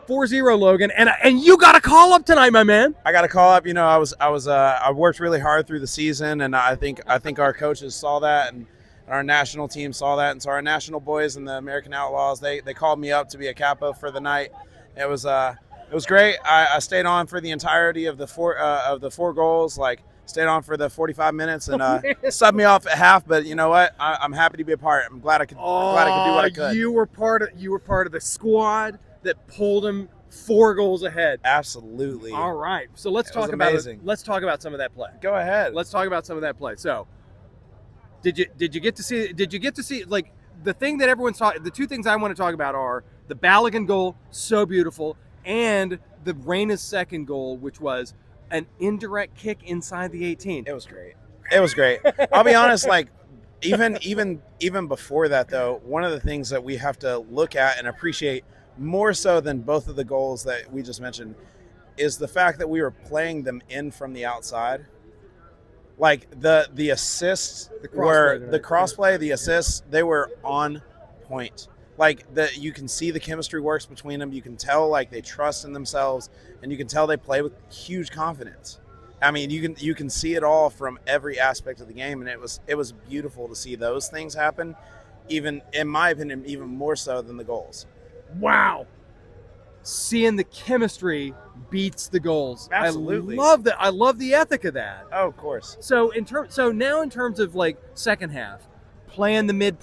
4-0, Logan, and you got a call up tonight, my man. I got to call up. You know, I worked really hard through the season, and I think our coaches saw that, and our national team saw that, and so our national boys and the American Outlaws, they called me up to be a capo for the night. It was great. I stayed on for the entirety of the four goals. Like, stayed on for the 45 minutes and subbed me off at half. But you know what? I'm happy to be a part. I'm glad I could do what I could. You were part of the squad that pulled him 4 goals ahead. Absolutely. All right. So let's talk about it. Let's talk about some of that play. Go ahead. Let's talk about some of that play. So, did you get to see like the thing that everyone's talking? The 2 things I want to talk about are the Balogun goal, so beautiful, and the Reyna's second goal, which was an indirect kick inside the 18. It was great. It was great. I'll be honest, like even before that though, one of the things that we have to look at and appreciate more so than both of the goals that we just mentioned is the fact that we were playing them in from the outside. Like the assists the crossplay, the assists, they were on point. Like you can see the chemistry works between them. You can tell like they trust in themselves, and you can tell they play with huge confidence. I mean, you can see it all from every aspect of the game, and it was beautiful to see those things happen. Even in my opinion, even more so than the goals. Wow. Seeing the chemistry beats the goals. Absolutely. I love that. I love the ethic of that. Oh, of course. So now in terms of like second half, playing the mid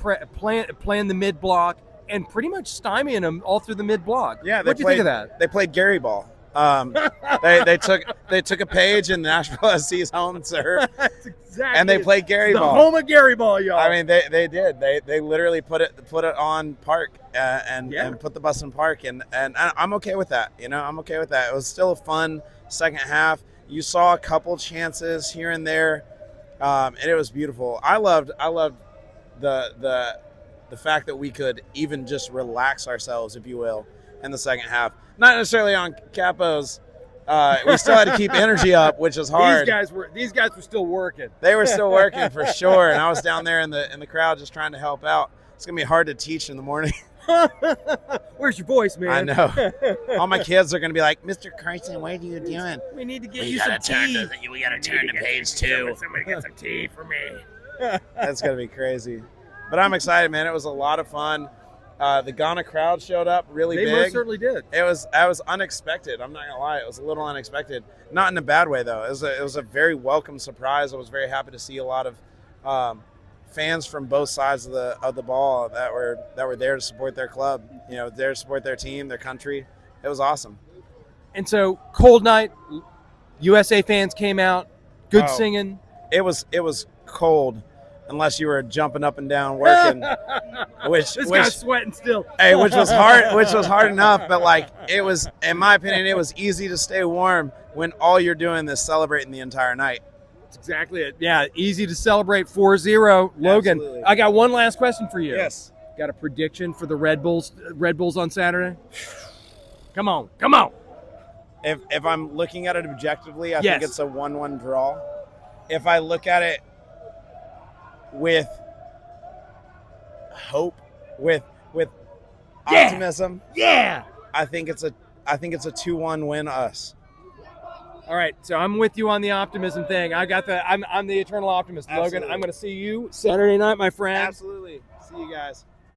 block and pretty much stymieing them all through the mid block. Yeah, what'd you think of that? They played Gary ball. They took a page in Nashville SC's home serve. That's exactly. And they played Gary the ball. Home of Gary ball, y'all. I mean, they did. They literally put it on park and put the bus in park, and I'm okay with that. You know, I'm okay with that. It was still a fun second half. You saw a couple chances here and there, and it was beautiful. I loved the fact that we could even just relax ourselves, if you will, in the second half. Not necessarily on capos. We still had to keep energy up, which is hard. These guys were still working. They were still working for sure, and I was down there in the crowd just trying to help out. It's gonna be hard to teach in the morning. Where's your voice, man? I know. All my kids are gonna be like, "Mr. Carson, what are you doing?" We need to get you some tea. We gotta turn to page 2. Somebody get some tea for me. That's gonna be crazy. But I'm excited, man. It was a lot of fun. The Ghana crowd showed up really big. They most certainly did. It was unexpected. I'm not gonna lie. It was a little unexpected. Not in a bad way though. It was a very welcome surprise. I was very happy to see a lot of fans from both sides of the ball that were there to support their club. You know, there to support their team, their country. It was awesome. And so, cold night. USA fans came out. Good singing. It was cold. Unless you were jumping up and down working, this guy's sweating still. Hey, which was hard enough. But like, it was, in my opinion, it was easy to stay warm when all you're doing is celebrating the entire night. That's exactly it. Yeah, easy to celebrate 4-0. Logan, Absolutely. I got one last question for you. Yes. Got a prediction for the Red Bulls on Saturday? Come on. If I'm looking at it objectively, I Yes. think it's a 1-1 draw. If I look at it with hope, with optimism, I think it's a 2-1 win us. All right, so I'm with you on the optimism thing. I'm the eternal optimist, Absolutely. Logan. I'm going to see you Saturday night, my friend. Absolutely. See you guys.